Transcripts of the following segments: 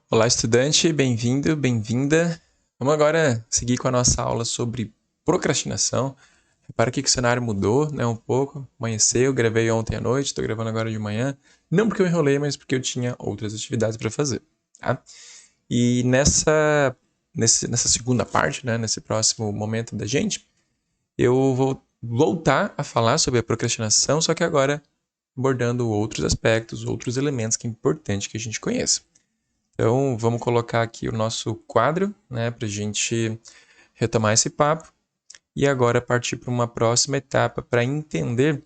Olá, estudante, bem-vindo, bem-vinda. Vamos agora seguir com a nossa aula sobre procrastinação. Repara aqui que o cenário mudou, né, um pouco. Amanheceu, gravei ontem à noite, estou gravando agora de manhã. Não porque eu enrolei, mas porque eu tinha outras atividades para fazer, tá? E nessa segunda parte, né, nesse próximo momento da gente, eu vou voltar a falar sobre a procrastinação, só que agora abordando outros aspectos, outros elementos que é importante que a gente conheça. Então, vamos colocar aqui o nosso quadro, né, para a gente retomar esse papo e agora partir para uma próxima etapa para entender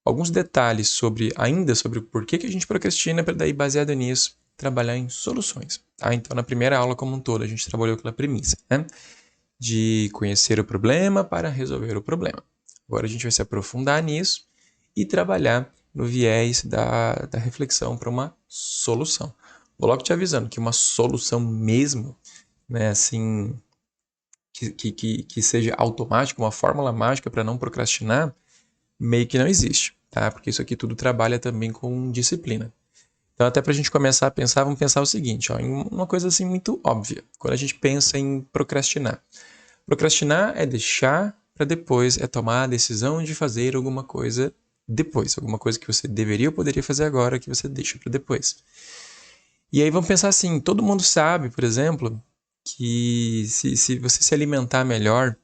alguns detalhes ainda sobre o porquê que a gente procrastina, para daí, baseado nisso, trabalhar em soluções. Tá? Então, na primeira aula como um todo, a gente trabalhou pela premissa, né, de conhecer o problema para resolver o problema. Agora a gente vai se aprofundar nisso e trabalhar no viés da reflexão para uma solução. Vou logo te avisando que uma solução mesmo, né, assim, que seja automática, uma fórmula mágica para não procrastinar, meio que não existe, tá? Porque isso aqui tudo trabalha também com disciplina. Então, até para a gente começar a pensar, vamos pensar o seguinte, ó, em uma coisa assim muito óbvia. Quando a gente pensa em procrastinar. Procrastinar é deixar para depois, é tomar a decisão de fazer alguma coisa depois. Alguma coisa que você deveria ou poderia fazer agora que você deixa para depois. E aí vamos pensar assim, todo mundo sabe, por exemplo, que se você se alimentar melhor,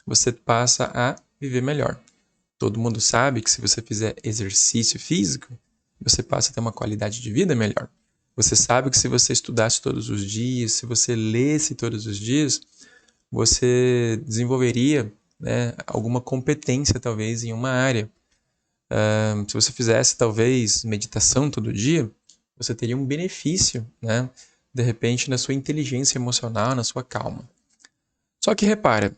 você passa a viver melhor. Todo mundo sabe que se você fizer exercício físico, você passa a ter uma qualidade de vida melhor. Você sabe que se você estudasse todos os dias, se você lesse todos os dias, você desenvolveria, né, alguma competência talvez em uma área. Se você fizesse talvez meditação todo dia, você teria um benefício, né, de repente na sua inteligência emocional, na sua calma. Só que repara,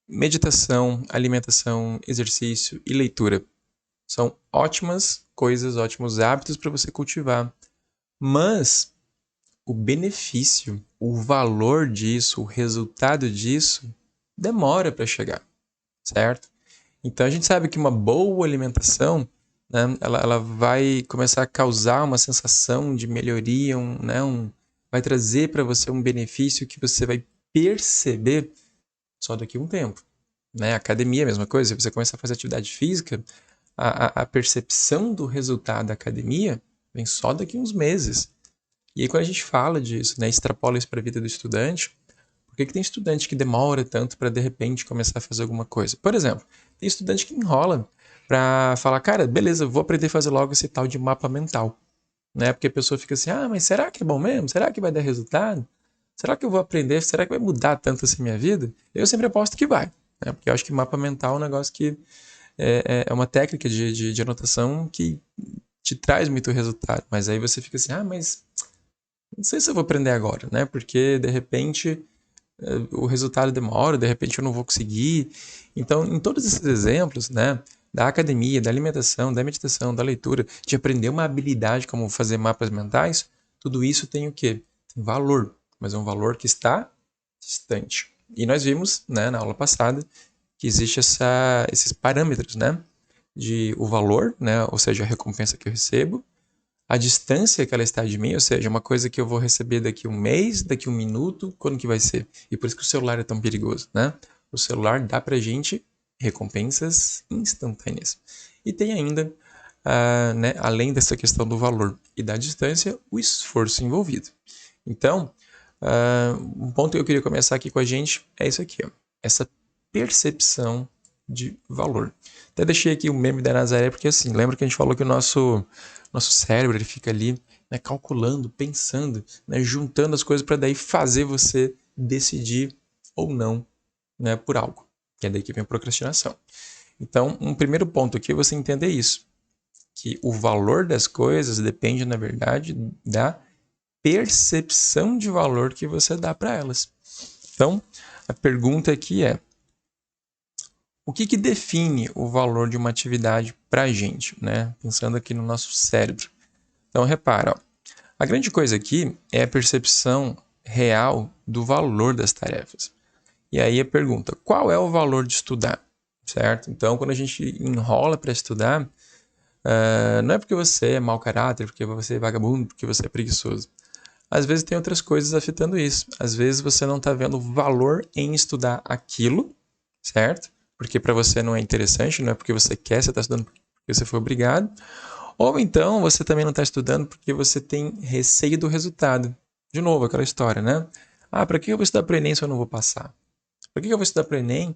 meditação, alimentação, exercício e leitura são ótimas coisas, ótimos hábitos para você cultivar. Mas o benefício, o valor disso, o resultado disso demora para chegar, certo? Então a gente sabe que uma boa alimentação, né, ela vai começar a causar uma sensação de melhoria, vai trazer para você um benefício que você vai perceber só daqui a um tempo. Né? Academia é a mesma coisa, se você começar a fazer atividade física, a percepção do resultado da academia vem só daqui a uns meses. E aí quando a gente fala disso, né, extrapola isso para a vida do estudante, por que tem estudante que demora tanto para de repente começar a fazer alguma coisa? Por exemplo, tem estudante que enrola para falar, cara, beleza, vou aprender a fazer logo esse tal de mapa mental. Né? Porque a pessoa fica assim, mas será que é bom mesmo? Será que vai dar resultado? Será que eu vou aprender? Será que vai mudar tanto assim minha vida? Eu sempre aposto que vai. Né? Porque eu acho que mapa mental é um negócio que é uma técnica de anotação que te traz muito resultado. Mas aí você fica assim, mas não sei se eu vou aprender agora, né? Porque de repente o resultado demora, de repente eu não vou conseguir. Então, em todos esses exemplos, né, da academia, da alimentação, da meditação, da leitura, de aprender uma habilidade como fazer mapas mentais, tudo isso tem o quê? Tem valor, mas é um valor que está distante. E nós vimos, né, na aula passada, que existe esses parâmetros, né, de o valor, né, ou seja, a recompensa que eu recebo, a distância que ela está de mim, ou seja, uma coisa que eu vou receber daqui a um mês, daqui a um minuto, quando que vai ser? E por isso que o celular é tão perigoso, né? O celular dá pra gente recompensas instantâneas. E tem ainda, né, além dessa questão do valor e da distância, o esforço envolvido. Então, um ponto que eu queria começar aqui com a gente é isso aqui, ó, essa percepção de valor. Até deixei aqui o meme da Nazaré, porque assim, lembra que a gente falou que o nosso cérebro ele fica ali, né, calculando, pensando, né, juntando as coisas para daí fazer você decidir ou não, né, por algo. Que é daí que vem a procrastinação. Então, um primeiro ponto aqui é você entender isso, que o valor das coisas depende, na verdade, da percepção de valor que você dá para elas. Então, a pergunta aqui é: o que define o valor de uma atividade para a gente, né? Pensando aqui no nosso cérebro. Então, repara, ó, a grande coisa aqui é a percepção real do valor das tarefas. E aí a pergunta, qual é o valor de estudar? Certo? Então, quando a gente enrola para estudar, não é porque você é mau caráter, porque você é vagabundo, porque você é preguiçoso. Às vezes tem outras coisas afetando isso. Às vezes você não está vendo valor em estudar aquilo, certo? Porque para você não é interessante, não é porque você quer, você está estudando porque você foi obrigado. Ou então você também não está estudando porque você tem receio do resultado. De novo, aquela história, né? Ah, para que eu vou estudar para o Enem se eu não vou passar? Para que eu vou estudar para o Enem,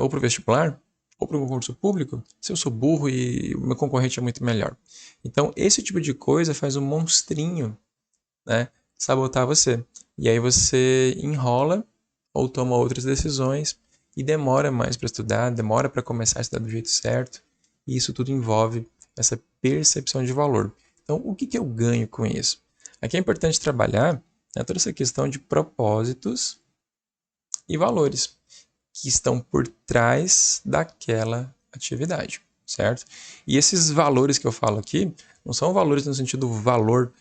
ou para o vestibular, ou para um concurso público, se eu sou burro e o meu concorrente é muito melhor? Então, esse tipo de coisa faz um monstrinho, né, sabotar você. E aí você enrola ou toma outras decisões e demora mais para estudar, demora para começar a estudar do jeito certo. E isso tudo envolve essa percepção de valor. Então, o que eu ganho com isso? Aqui é importante trabalhar, né, toda essa questão de propósitos e valores que estão por trás daquela atividade, certo? E esses valores que eu falo aqui não são valores no sentido valor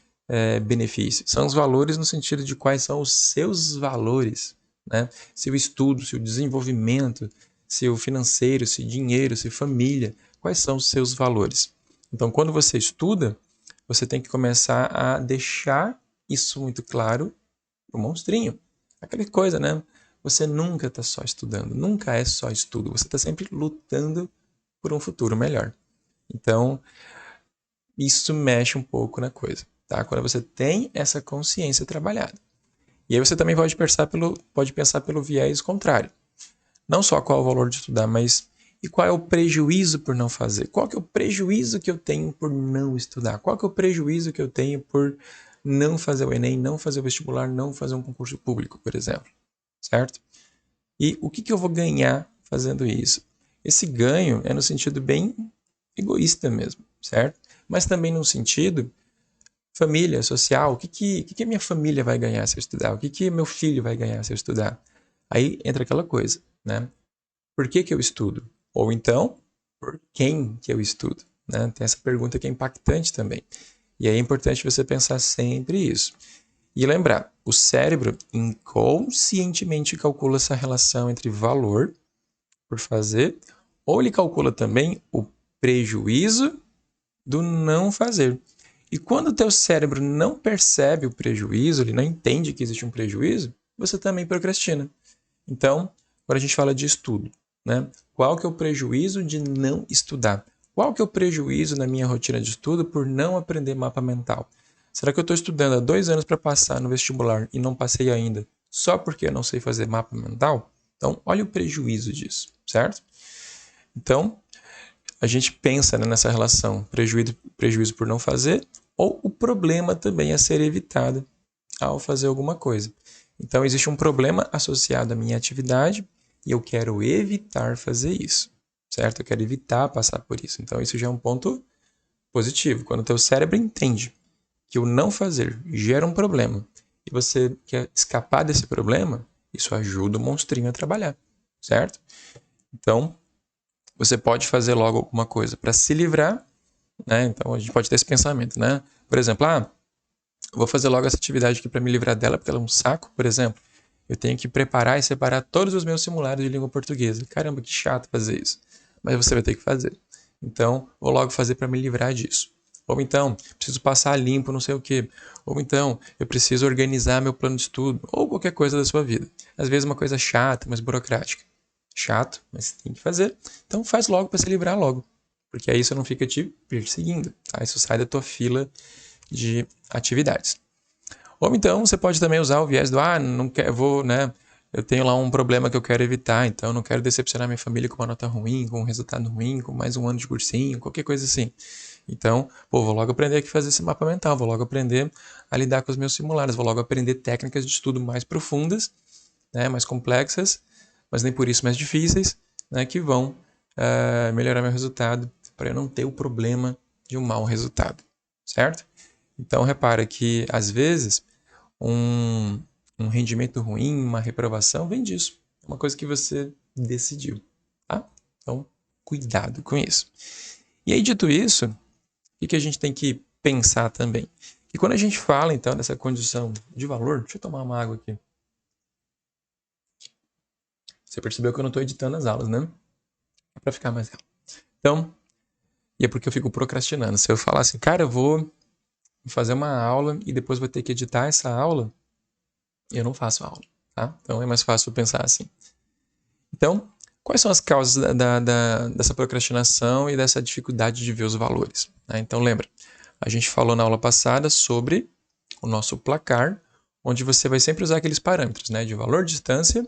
benefício, são os valores no sentido de quais são os seus valores, né? Seu estudo, seu desenvolvimento, seu financeiro, seu dinheiro, sua família, quais são os seus valores? Então, quando você estuda, você tem que começar a deixar isso muito claro pro monstrinho. Aquela coisa, né? Você nunca está só estudando, nunca é só estudo, você está sempre lutando por um futuro melhor. Então, isso mexe um pouco na coisa, tá? Quando você tem essa consciência trabalhada. E aí você também pode pensar pelo viés contrário. Não só qual é o valor de estudar, mas e qual é o prejuízo por não fazer? Qual que é o prejuízo que eu tenho por não estudar? Qual que é o prejuízo que eu tenho por não fazer o Enem, não fazer o vestibular, não fazer um concurso público, por exemplo? Certo? E o que eu vou ganhar fazendo isso? Esse ganho é no sentido bem egoísta mesmo, certo? Mas também no sentido família, social. O que a minha família vai ganhar se eu estudar? O que meu filho vai ganhar se eu estudar? Aí entra aquela coisa, né? Por que eu estudo? Ou então, por quem que eu estudo? Né? Tem essa pergunta que é impactante também. E aí é importante você pensar sempre isso. E lembrar, o cérebro inconscientemente calcula essa relação entre valor por fazer, ou ele calcula também o prejuízo do não fazer. E quando o teu cérebro não percebe o prejuízo, ele não entende que existe um prejuízo, você também procrastina. Então, quando a gente fala de estudo, né? Qual que é o prejuízo de não estudar? Qual que é o prejuízo na minha rotina de estudo por não aprender mapa mental? Será que eu estou estudando há 2 anos para passar no vestibular e não passei ainda só porque eu não sei fazer mapa mental? Então, olha o prejuízo disso, certo? Então, a gente pensa, né, nessa relação prejuízo por não fazer ou o problema também a ser evitado ao fazer alguma coisa. Então, existe um problema associado à minha atividade e eu quero evitar fazer isso, certo? Eu quero evitar passar por isso. Então, isso já é um ponto positivo. Quando o teu cérebro entende que o não fazer gera um problema e você quer escapar desse problema, isso ajuda o monstrinho a trabalhar, certo? Então, você pode fazer logo alguma coisa para se livrar, né? Então, a gente pode ter esse pensamento, né? Por exemplo, vou fazer logo essa atividade aqui para me livrar dela, porque ela é um saco, por exemplo. Eu tenho que preparar e separar todos os meus simulados de língua portuguesa. Caramba, que chato fazer isso. Mas você vai ter que fazer. Então, vou logo fazer para me livrar disso. Ou então, preciso passar limpo não sei o quê. Ou então, eu preciso organizar meu plano de estudo. Ou qualquer coisa da sua vida. Às vezes uma coisa chata, mas burocrática. Chato, mas tem que fazer. Então faz logo para se livrar logo. Porque aí você não fica te perseguindo. Tá? Isso sai da tua fila de atividades. Ou então você pode também usar o viés do não quero, vou, né? Eu tenho lá um problema que eu quero evitar, então eu não quero decepcionar minha família com uma nota ruim, com um resultado ruim, com mais um ano de cursinho, qualquer coisa assim. Então, vou logo aprender a fazer esse mapa mental, vou logo aprender a lidar com os meus simulados, vou logo aprender técnicas de estudo mais profundas, né, mais complexas, mas nem por isso mais difíceis, né, que vão melhorar meu resultado para eu não ter o problema de um mau resultado, certo? Então, repara que, às vezes, um rendimento ruim, uma reprovação, vem disso. É uma coisa que você decidiu, tá? Então, cuidado com isso. E aí, dito isso, o que a gente tem que pensar também? Que quando a gente fala, então, dessa condição de valor... Deixa eu tomar uma água aqui. Você percebeu que eu não estou editando as aulas, né? É para ficar mais real. Então, e é porque eu fico procrastinando. Se eu falar assim, cara, eu vou fazer uma aula e depois vou ter que editar essa aula, eu não faço aula, tá? Então é mais fácil pensar assim. Então, quais são as causas dessa procrastinação e dessa dificuldade de ver os valores? Né? Então, lembra, a gente falou na aula passada sobre o nosso placar, onde você vai sempre usar aqueles parâmetros, né, de valor, distância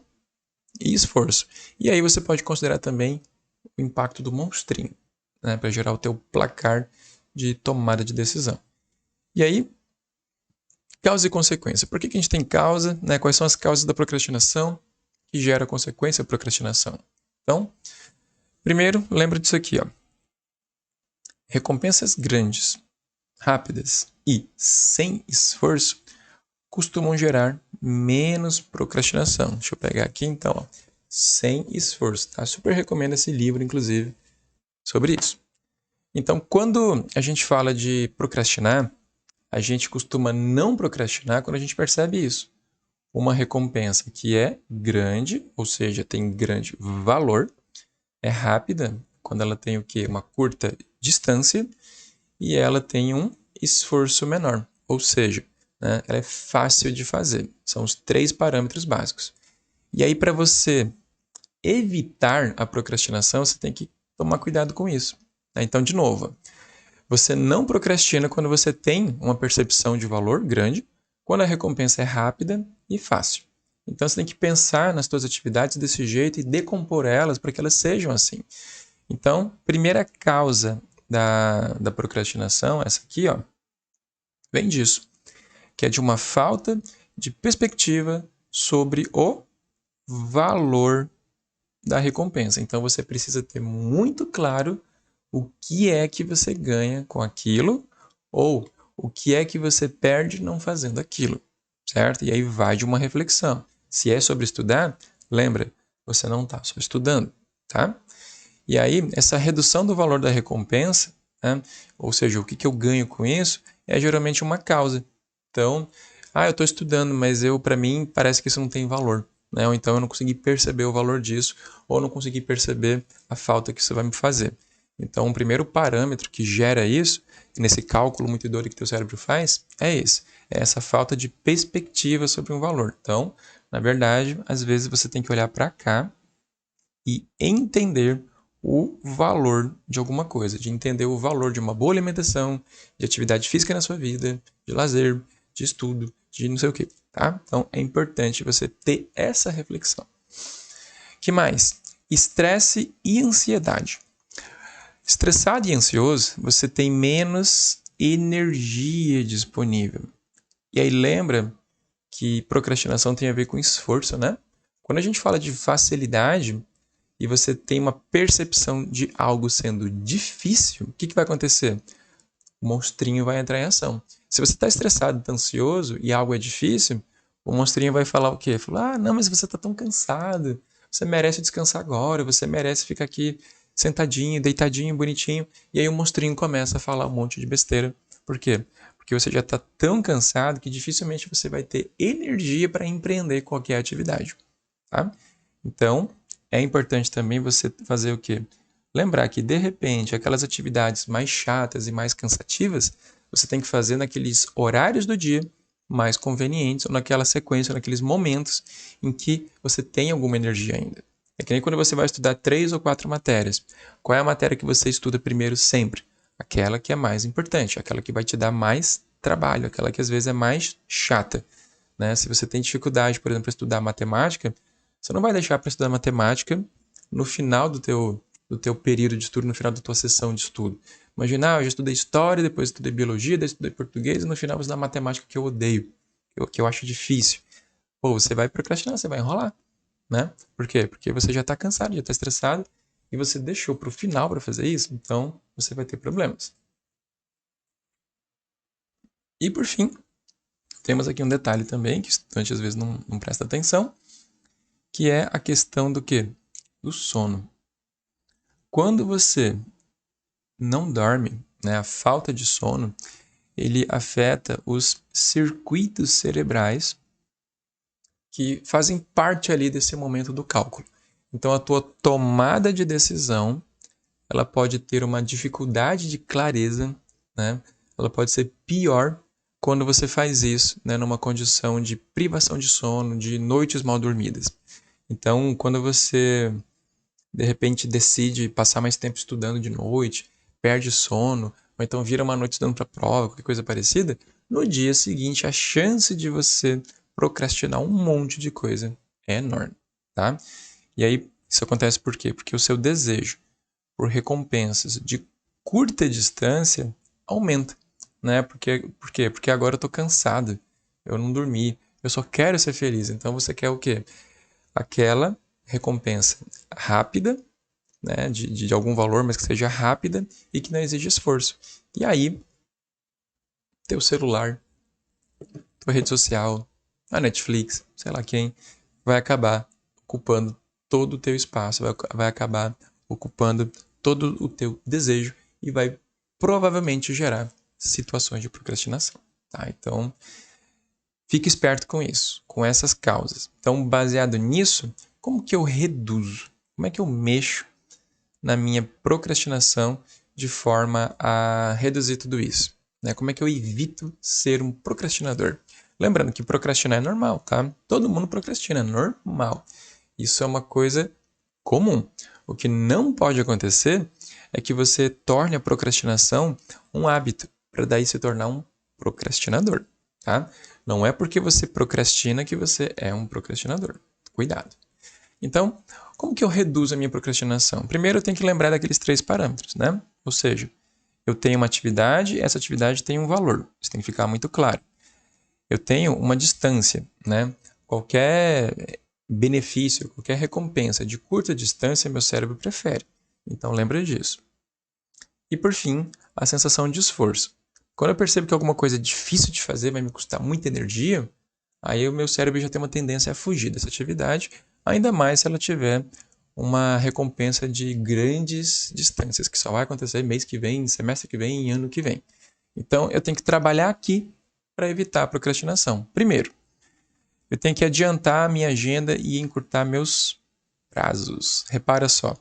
e esforço. E aí você pode considerar também o impacto do monstrinho, né, para gerar o teu placar de tomada de decisão. E aí, causa e consequência. Por que a gente tem causa? Né? Quais são as causas da procrastinação que gera consequência a procrastinação? Então, primeiro, lembra disso aqui, ó. Recompensas grandes, rápidas e sem esforço costumam gerar menos procrastinação. Deixa eu pegar aqui então, ó. Sem esforço, tá? Super recomendo esse livro, inclusive, sobre isso. Então, quando a gente fala de procrastinar, a gente costuma não procrastinar quando a gente percebe isso. Uma recompensa que é grande, ou seja, tem grande valor, é rápida, quando ela tem o quê? Uma curta distância, e ela tem um esforço menor, ou seja, né, ela é fácil de fazer. São os 3 parâmetros básicos. E aí, para você evitar a procrastinação, você tem que tomar cuidado com isso. Né? Então, de novo, você não procrastina quando você tem uma percepção de valor grande, quando a recompensa é rápida e fácil. Então, você tem que pensar nas suas atividades desse jeito e decompor elas para que elas sejam assim. Então, primeira causa da procrastinação, essa aqui, ó, vem disso, que é de uma falta de perspectiva sobre o valor da recompensa. Então, você precisa ter muito claro o que é que você ganha com aquilo ou o que é que você perde não fazendo aquilo, certo? E aí vai de uma reflexão. Se é sobre estudar, lembra, você não está só estudando, tá? E aí, essa redução do valor da recompensa, né? Ou seja, o que eu ganho com isso, é geralmente uma causa. Então, eu estou estudando, mas para mim, parece que isso não tem valor. Né? Ou então eu não consegui perceber o valor disso, ou não consegui perceber a falta que isso vai me fazer. Então, o primeiro parâmetro que gera isso, nesse cálculo muito doido que teu cérebro faz, é esse. É essa falta de perspectiva sobre um valor. Então, na verdade, às vezes você tem que olhar para cá e entender o valor de alguma coisa, de entender o valor de uma boa alimentação, de atividade física na sua vida, de lazer, de estudo, de não sei o que, tá? Então é importante você ter essa reflexão. Que mais? Estresse e ansiedade. Estressado e ansioso, você tem menos energia disponível. E aí lembra que procrastinação tem a ver com esforço, né? Quando a gente fala de facilidade, e você tem uma percepção de algo sendo difícil, o que vai acontecer? O monstrinho vai entrar em ação. Se você está estressado, está ansioso e algo é difícil, o monstrinho vai falar o quê? Falar, não, mas você está tão cansado, você merece descansar agora, você merece ficar aqui sentadinho, deitadinho, bonitinho. E aí o monstrinho começa a falar um monte de besteira. Por quê? Porque você já está tão cansado que dificilmente você vai ter energia para empreender qualquer atividade. Tá? Então, é importante também você fazer o quê? Lembrar que, de repente, aquelas atividades mais chatas e mais cansativas, você tem que fazer naqueles horários do dia mais convenientes, ou naquela sequência, ou naqueles momentos em que você tem alguma energia ainda. É que nem quando você vai estudar 3 ou 4 matérias. Qual é a matéria que você estuda primeiro sempre? Aquela que é mais importante, aquela que vai te dar mais trabalho, aquela que às vezes é mais chata. Né? Se você tem dificuldade, por exemplo, para estudar matemática, você não vai deixar para estudar matemática no final do teu período de estudo, no final da tua sessão de estudo. Imagina, eu já estudei história, depois estudei biologia, depois estudei português, e no final vou estudar matemática que eu odeio, que eu acho difícil. Pô, você vai procrastinar, você vai enrolar, né? Por quê? Porque você já está cansado, já está estressado, e você deixou para o final para fazer isso, então você vai ter problemas. E por fim, temos aqui um detalhe também, que o estudante às vezes não presta atenção, que é a questão do quê? Do sono. Quando você não dorme, né, a falta de sono, ele afeta os circuitos cerebrais que fazem parte ali desse momento do cálculo. Então, a tua tomada de decisão, ela pode ter uma dificuldade de clareza, né? Ela pode ser pior quando você faz isso, né, numa condição de privação de sono, de noites mal dormidas. Então, quando você, de repente, decide passar mais tempo estudando de noite, perde sono, ou então vira uma noite estudando para prova, qualquer coisa parecida, no dia seguinte a chance de você procrastinar um monte de coisa é enorme, tá? E aí, isso acontece por quê? Porque o seu desejo por recompensas de curta distância aumenta, né? Por quê? Porque agora eu tô cansado, eu não dormi, eu só quero ser feliz. Então você quer o quê? Aquela recompensa rápida, né? De algum valor, mas que seja rápida e que não exija esforço. E aí, teu celular, tua rede social, a Netflix, sei lá quem, vai acabar ocupando todo o teu espaço, vai acabar ocupando todo o teu desejo e vai provavelmente gerar situações de procrastinação, tá? Então, fique esperto com isso, com essas causas. Então, baseado nisso, como que eu reduzo? Como é que eu mexo na minha procrastinação de forma a reduzir tudo isso? Né? Como é que eu evito ser um procrastinador? Lembrando que procrastinar é normal, tá? Todo mundo procrastina, é normal. Isso é uma coisa comum. O que não pode acontecer é que você torne a procrastinação um hábito, para daí se tornar um procrastinador, tá? Não é porque você procrastina que você é um procrastinador. Cuidado. Então, como que eu reduzo a minha procrastinação? Primeiro, eu tenho que lembrar daqueles 3 parâmetros, né? Ou seja, eu tenho uma atividade, essa atividade tem um valor. Isso tem que ficar muito claro. Eu tenho uma distância, né? Qualquer benefício, qualquer recompensa de curta distância, meu cérebro prefere. Então, lembra disso. E, por fim, a sensação de esforço. Quando eu percebo que alguma coisa é difícil de fazer, vai me custar muita energia, aí o meu cérebro já tem uma tendência a fugir dessa atividade, ainda mais se ela tiver uma recompensa de grandes distâncias, que só vai acontecer mês que vem, semestre que vem e ano que vem. Então, eu tenho que trabalhar aqui para evitar a procrastinação. Primeiro, eu tenho que adiantar a minha agenda e encurtar meus prazos. Repara só,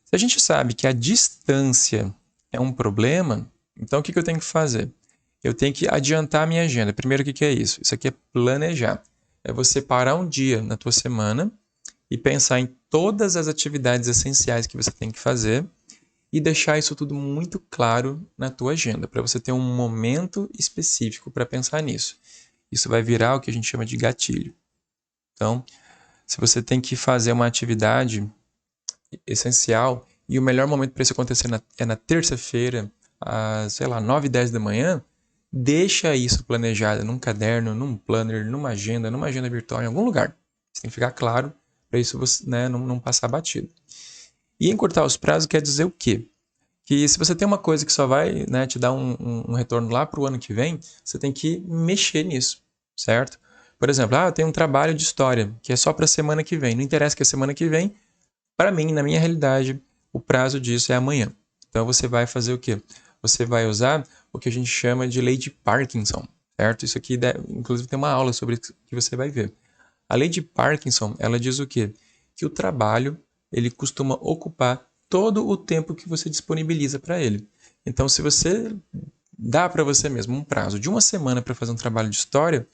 se a gente sabe que a distância é um problema, então o que eu tenho que fazer? Eu tenho que adiantar a minha agenda. Primeiro, o que é isso? Isso aqui é planejar. É você parar um dia na tua semana e pensar em todas as atividades essenciais que você tem que fazer e deixar isso tudo muito claro na tua agenda, para você ter um momento específico para pensar nisso. Isso vai virar o que a gente chama de gatilho. Então, se você tem que fazer uma atividade essencial e o melhor momento para isso acontecer é na terça-feira, às, sei lá, 9, 10 da manhã, deixa isso planejado num caderno, num planner, numa agenda virtual, em algum lugar. Isso tem que ficar claro para isso você, né, não passar batido. E encurtar os prazos quer dizer o quê? Que se você tem uma coisa que só vai, né, te dar um retorno lá para o ano que vem, você tem que mexer nisso, certo? Por exemplo, eu tenho um trabalho de história que é só para a semana que vem. Não interessa que a semana que vem, para mim, na minha realidade, o prazo disso é amanhã. Então você vai fazer o quê? Você vai usar o que a gente chama de lei de Parkinson, certo? Isso aqui, inclusive, tem uma aula sobre isso que você vai ver. A lei de Parkinson, ela diz o quê? Que o trabalho, ele costuma ocupar todo o tempo que você disponibiliza para ele. Então, se você dá para você mesmo um prazo de uma semana para fazer um trabalho de história,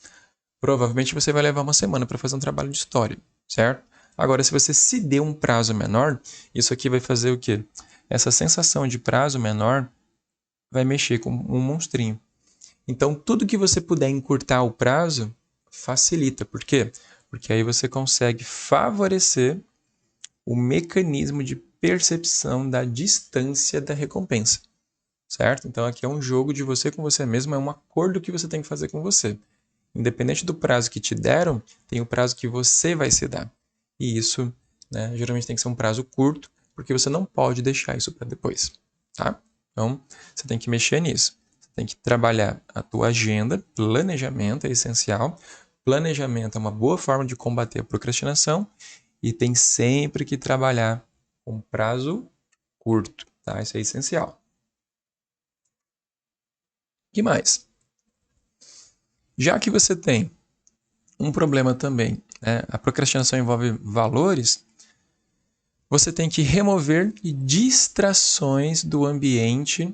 provavelmente você vai levar uma semana para fazer um trabalho de história, certo? Agora, se você se deu um prazo menor, isso aqui vai fazer o quê? Essa sensação de prazo menor vai mexer com um monstrinho. Então, tudo que você puder encurtar o prazo, facilita. Por quê? Porque aí você consegue favorecer o mecanismo de percepção da distância da recompensa, certo? Então, aqui é um jogo de você com você mesmo, é um acordo que você tem que fazer com você. Independente do prazo que te deram, tem o prazo que você vai se dar. E isso, né, geralmente tem que ser um prazo curto, porque você não pode deixar isso para depois, tá? Então, você tem que mexer nisso. Você tem que trabalhar a tua agenda, planejamento é essencial. Planejamento é uma boa forma de combater a procrastinação e tem sempre que trabalhar com prazo curto, tá? Isso é essencial. O que mais? Já que você tem um problema também, né? A procrastinação envolve valores, você tem que remover distrações do ambiente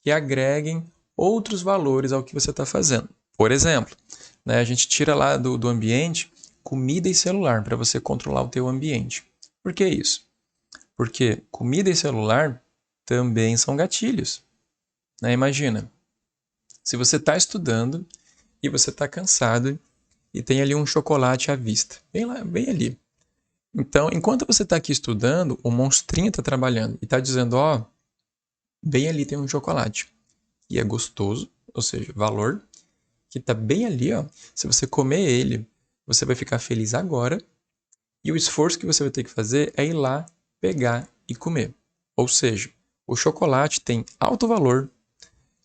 que agreguem outros valores ao que você está fazendo. Por exemplo, né, a gente tira lá do ambiente comida e celular para você controlar o teu ambiente. Por que isso? Porque comida e celular também são gatilhos. Né? Imagina, se você está estudando e você está cansado e tem ali um chocolate à vista, bem lá, bem ali. Então, enquanto você está aqui estudando, o monstrinho está trabalhando e está dizendo, ó, bem ali tem um chocolate. E é gostoso, ou seja, valor, que está bem ali, ó. Se você comer ele, você vai ficar feliz agora. E o esforço que você vai ter que fazer é ir lá, pegar e comer. Ou seja, o chocolate tem alto valor,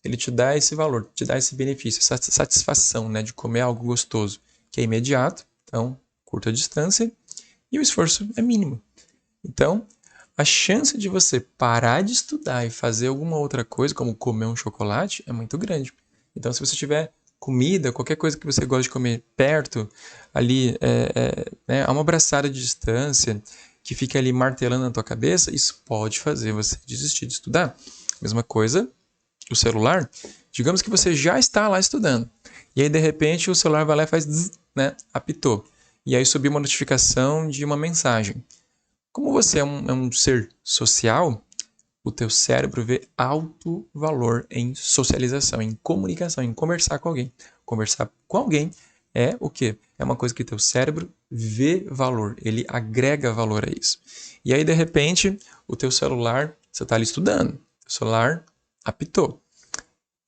ele te dá esse valor, te dá esse benefício, essa satisfação, né, de comer algo gostoso, que é imediato, então, curta distância, e o esforço é mínimo. Então, a chance de você parar de estudar e fazer alguma outra coisa, como comer um chocolate, é muito grande. Então, se você tiver comida, qualquer coisa que você gosta de comer perto, ali, né, a uma abraçada de distância, que fica ali martelando na tua cabeça, isso pode fazer você desistir de estudar. Mesma coisa, o celular, digamos que você já está lá estudando, e aí de repente o celular vai lá e faz zzz, né, apitou, e aí subiu uma notificação de uma mensagem. Como você é um ser social, o teu cérebro vê alto valor em socialização, em comunicação, em conversar com alguém. Conversar com alguém é o quê? É uma coisa que teu cérebro vê valor, ele agrega valor a isso. E aí, de repente, o teu celular, você está ali estudando, o celular apitou.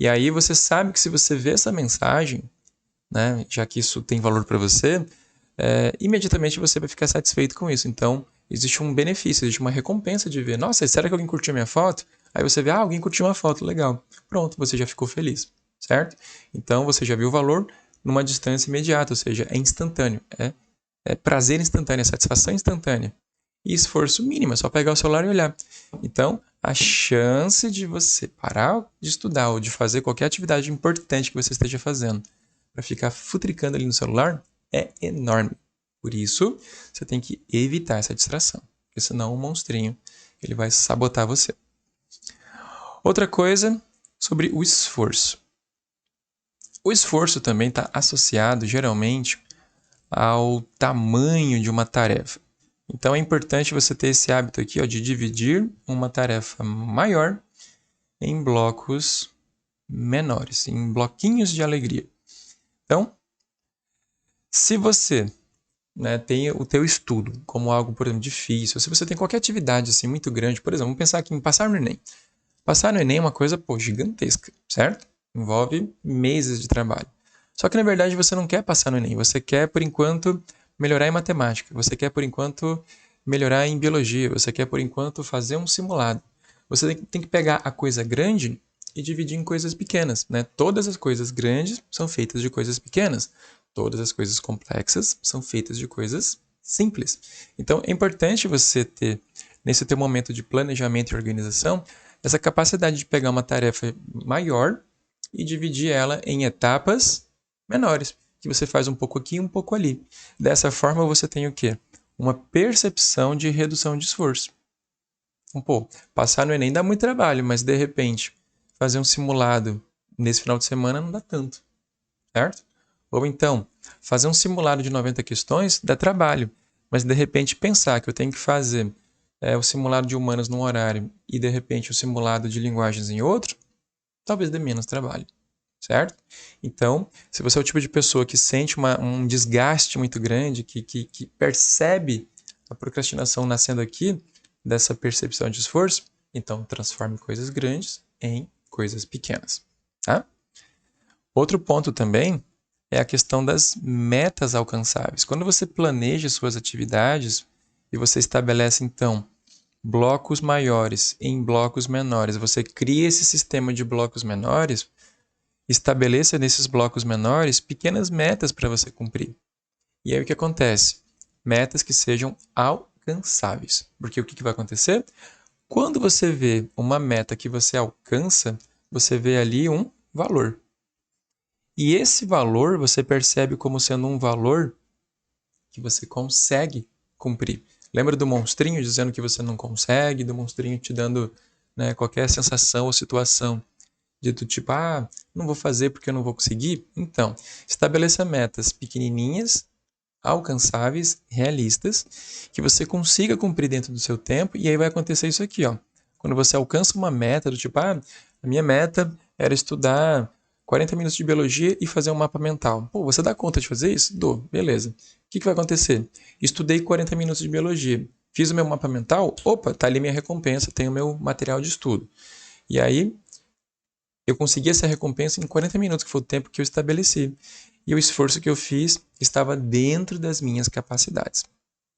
E aí você sabe que se você vê essa mensagem, né, já que isso tem valor para você, imediatamente você vai ficar satisfeito com isso. Então, existe um benefício, existe uma recompensa de ver. Nossa, será que alguém curtiu minha foto? Aí você vê, alguém curtiu uma foto, legal. Pronto, você já ficou feliz, certo? Então, você já viu o valor numa distância imediata, ou seja, é instantâneo. É prazer instantâneo, é satisfação instantânea. E esforço mínimo, é só pegar o celular e olhar. Então, a chance de você parar de estudar ou de fazer qualquer atividade importante que você esteja fazendo para ficar futricando ali no celular é enorme. Por isso, você tem que evitar essa distração, porque senão o monstrinho ele vai sabotar você. Outra coisa sobre o esforço. O esforço também está associado, geralmente, ao tamanho de uma tarefa. Então, é importante você ter esse hábito aqui, ó, de dividir uma tarefa maior em blocos menores, em bloquinhos de alegria. Então, se você, né, tem o teu estudo como algo, por exemplo, difícil, se você tem qualquer atividade assim muito grande, por exemplo, vamos pensar aqui em passar no Enem. Passar no Enem é uma coisa, gigantesca, certo? Envolve meses de trabalho. Só que, na verdade, você não quer passar no Enem. Você quer, por enquanto, melhorar em matemática. Você quer, por enquanto, melhorar em biologia. Você quer, por enquanto, fazer um simulado. Você tem que pegar a coisa grande e dividir em coisas pequenas, né? Todas as coisas grandes são feitas de coisas pequenas. Todas as coisas complexas são feitas de coisas simples. Então, é importante você ter, nesse teu momento de planejamento e organização, essa capacidade de pegar uma tarefa maior e dividir ela em etapas menores, que você faz um pouco aqui e um pouco ali. Dessa forma, você tem o quê? Uma percepção de redução de esforço. Então, passar no Enem dá muito trabalho, mas de repente, fazer um simulado nesse final de semana não dá tanto, certo? Ou então, fazer um simulado de 90 questões dá trabalho, mas de repente pensar que eu tenho que fazer o simulado de humanas num horário e de repente o simulado de linguagens em outro, talvez dê menos trabalho, certo? Então, se você é o tipo de pessoa que sente um desgaste muito grande, que percebe a procrastinação nascendo aqui, dessa percepção de esforço, então transforme coisas grandes em coisas pequenas, tá? Outro ponto também é a questão das metas alcançáveis. Quando você planeja suas atividades e você estabelece, então, blocos maiores em blocos menores, você cria esse sistema de blocos menores, estabeleça nesses blocos menores pequenas metas para você cumprir. E aí o que acontece? Metas que sejam alcançáveis. Porque o que vai acontecer? Quando você vê uma meta que você alcança, você vê ali um valor. E esse valor você percebe como sendo um valor que você consegue cumprir. Lembra do monstrinho dizendo que você não consegue, do monstrinho te dando, né, qualquer sensação ou situação de tu tipo, não vou fazer porque eu não vou conseguir. Então, estabeleça metas pequenininhas, alcançáveis, realistas, que você consiga cumprir dentro do seu tempo, e aí vai acontecer isso aqui, ó. Quando você alcança uma meta do tipo, a minha meta era estudar 40 minutos de biologia e fazer um mapa mental. Pô, você dá conta de fazer isso? Dou, beleza. O que vai acontecer? Estudei 40 minutos de biologia. Fiz o meu mapa mental, opa, tá ali minha recompensa, tem o meu material de estudo. E aí, eu consegui essa recompensa em 40 minutos, que foi o tempo que eu estabeleci. E o esforço que eu fiz estava dentro das minhas capacidades.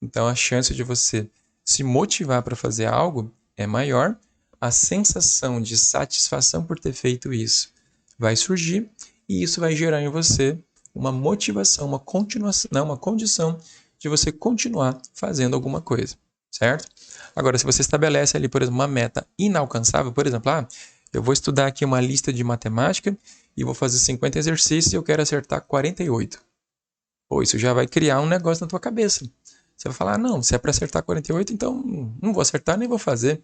Então, a chance de você se motivar para fazer algo é maior, a sensação de satisfação por ter feito isso vai surgir, e isso vai gerar em você uma motivação, uma continuação, não, uma condição de você continuar fazendo alguma coisa, certo? Agora, se você estabelece ali, por exemplo, uma meta inalcançável, por exemplo, eu vou estudar aqui uma lista de matemática e vou fazer 50 exercícios e eu quero acertar 48. Pô, isso já vai criar um negócio na tua cabeça. Você vai falar, não, se é para acertar 48, então não vou acertar, nem vou fazer.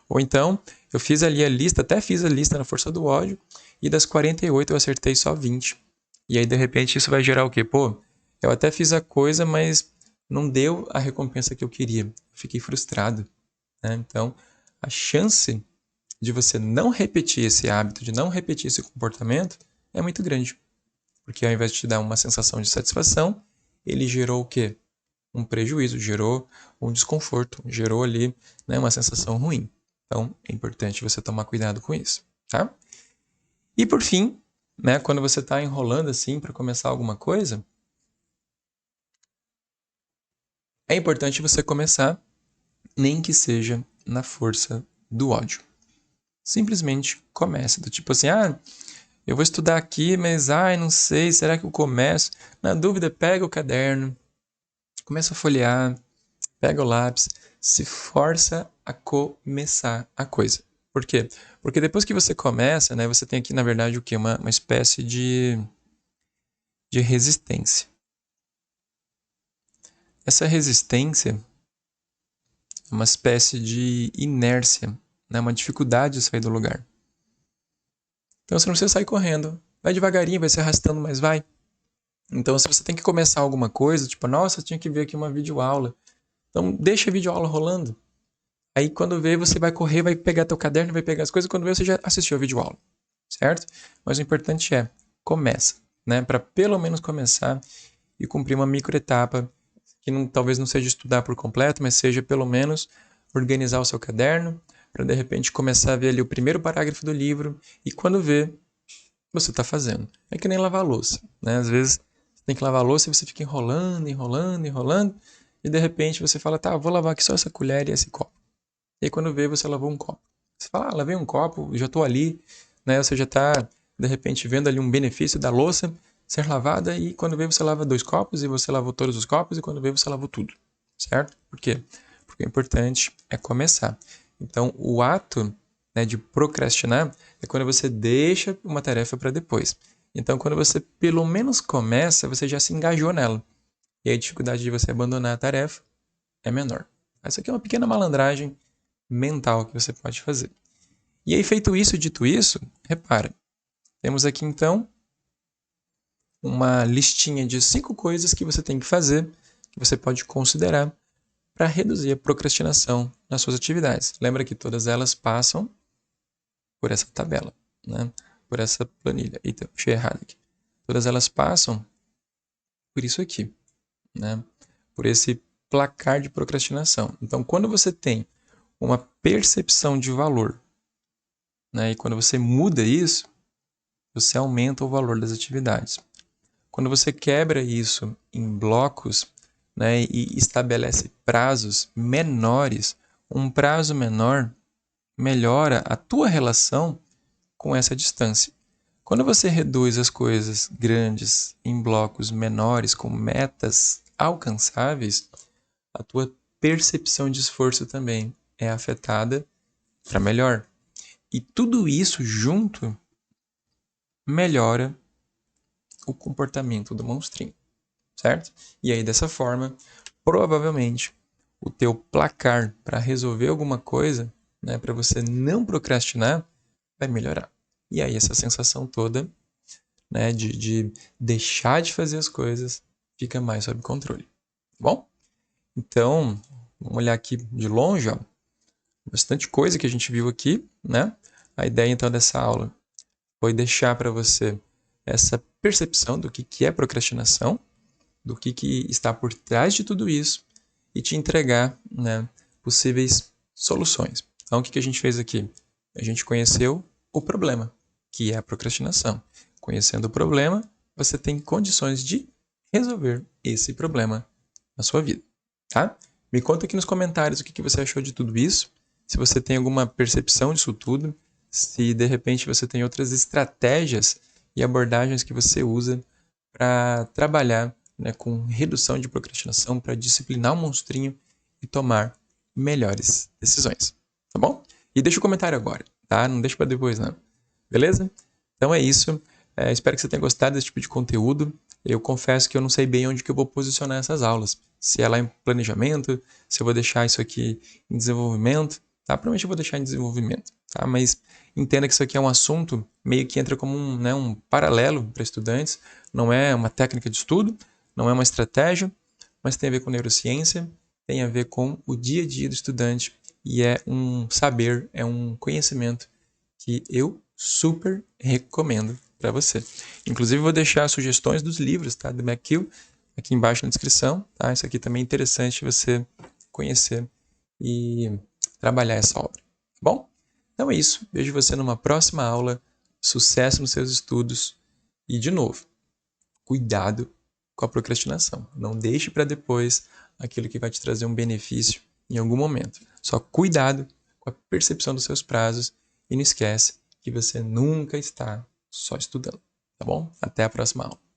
Ou então, eu fiz ali a lista, até fiz a lista na força do ódio, e das 48 eu acertei só 20. E aí, de repente, isso vai gerar o quê? Pô, eu até fiz a coisa, mas não deu a recompensa que eu queria. Fiquei frustrado, né? Então, a chance de você não repetir esse hábito, de não repetir esse comportamento, é muito grande. Porque ao invés de te dar uma sensação de satisfação, ele gerou o quê? Um prejuízo, gerou um desconforto, gerou ali, né, uma sensação ruim. Então, é importante você tomar cuidado com isso, tá? E por fim, né, quando você está enrolando assim para começar alguma coisa, é importante você começar, nem que seja na força do ódio. Simplesmente comece, do tipo assim, eu vou estudar aqui, mas não sei, será que eu começo? Na dúvida, pega o caderno, começa a folhear, pega o lápis, se força a começar a coisa. Por quê? Porque depois que você começa, né, você tem aqui, na verdade, o quê? Uma espécie de resistência. Essa resistência é uma espécie de inércia, né, uma dificuldade de sair do lugar. Então você não precisa sair correndo. Vai devagarinho, vai se arrastando, mas vai. Então, se você tem que começar alguma coisa, tipo, nossa, eu tinha que ver aqui uma videoaula. Então, deixa a videoaula rolando. Aí, quando vê, você vai correr, vai pegar teu caderno, vai pegar as coisas. Quando vê, você já assistiu a videoaula, certo? Mas o importante é, começa, né? Para pelo menos começar e cumprir uma microetapa, que talvez não seja estudar por completo, mas seja pelo menos organizar o seu caderno, para de repente começar a ver ali o primeiro parágrafo do livro, e quando vê, você está fazendo. É que nem lavar a louça, né? Às vezes você tem que lavar a louça e você fica enrolando, enrolando, enrolando, e de repente você fala, tá, vou lavar aqui só essa colher e esse copo. E aí quando vê, você lavou um copo. Você fala, lavei um copo, já estou ali, né? Você já está, de repente, vendo ali um benefício da louça ser lavada, e quando vê, você lava 2 copos, e você lavou todos os copos, e quando vê, você lavou tudo, certo? Por quê? Porque o importante é começar. Então, o ato, né, de procrastinar é quando você deixa uma tarefa para depois. Então, quando você pelo menos começa, você já se engajou nela. E aí a dificuldade de você abandonar a tarefa é menor. Essa aqui é uma pequena malandragem mental que você pode fazer. E aí, feito isso, dito isso, repara, temos aqui então uma listinha de 5 coisas que você tem que fazer, que você pode considerar para reduzir a procrastinação nas suas atividades. Lembra que todas elas passam por essa tabela, né? Por essa planilha. Eita, puxei errado aqui. Todas elas passam por isso aqui, né? Por esse placar de procrastinação. Então, quando você tem uma percepção de valor, né? E quando você muda isso, você aumenta o valor das atividades. Quando você quebra isso em blocos, né, e estabelece prazos menores, um prazo menor melhora a tua relação com essa distância. Quando você reduz as coisas grandes em blocos menores, com metas alcançáveis, a tua percepção de esforço também é afetada para melhor. E tudo isso junto melhora o comportamento do monstrinho, certo? E aí, dessa forma, provavelmente, o teu placar para resolver alguma coisa, né, para você não procrastinar, vai melhorar. E aí essa sensação toda, né, de deixar de fazer as coisas fica mais sob controle, tá bom? Então, vamos olhar aqui de longe, ó. Bastante coisa que a gente viu aqui, né? A ideia então dessa aula foi deixar para você essa percepção do que é procrastinação, do que está por trás de tudo isso e te entregar, né, possíveis soluções. Então, o que a gente fez aqui? A gente conheceu o problema, que é a procrastinação. Conhecendo o problema, você tem condições de resolver esse problema na sua vida, tá? Me conta aqui nos comentários o que você achou de tudo isso, se você tem alguma percepção disso tudo, se de repente você tem outras estratégias e abordagens que você usa para trabalhar, né, com redução de procrastinação, para disciplinar o monstrinho e tomar melhores decisões, tá bom? E deixa o comentário agora, tá? Não deixa para depois, não. Beleza? Então é isso. Espero que você tenha gostado desse tipo de conteúdo. Eu confesso que eu não sei bem onde que eu vou posicionar essas aulas. Se é lá em planejamento, se eu vou deixar isso aqui em desenvolvimento, tá? Provavelmente eu vou deixar em desenvolvimento, tá? Mas entenda que isso aqui é um assunto meio que entra como um paralelo para estudantes. Não é uma técnica de estudo, não é uma estratégia, mas tem a ver com neurociência, tem a ver com o dia a dia do estudante e é um saber, é um conhecimento que eu super recomendo para você. Inclusive, vou deixar sugestões dos livros, tá, do McGill aqui embaixo na descrição, tá? Isso aqui também é interessante você conhecer e trabalhar essa obra, tá bom? Então é isso. Vejo você numa próxima aula. Sucesso nos seus estudos e, de novo, cuidado com a procrastinação. Não deixe para depois aquilo que vai te trazer um benefício em algum momento. Só cuidado com a percepção dos seus prazos e não esquece que você nunca está só estudando, tá bom? Até a próxima aula.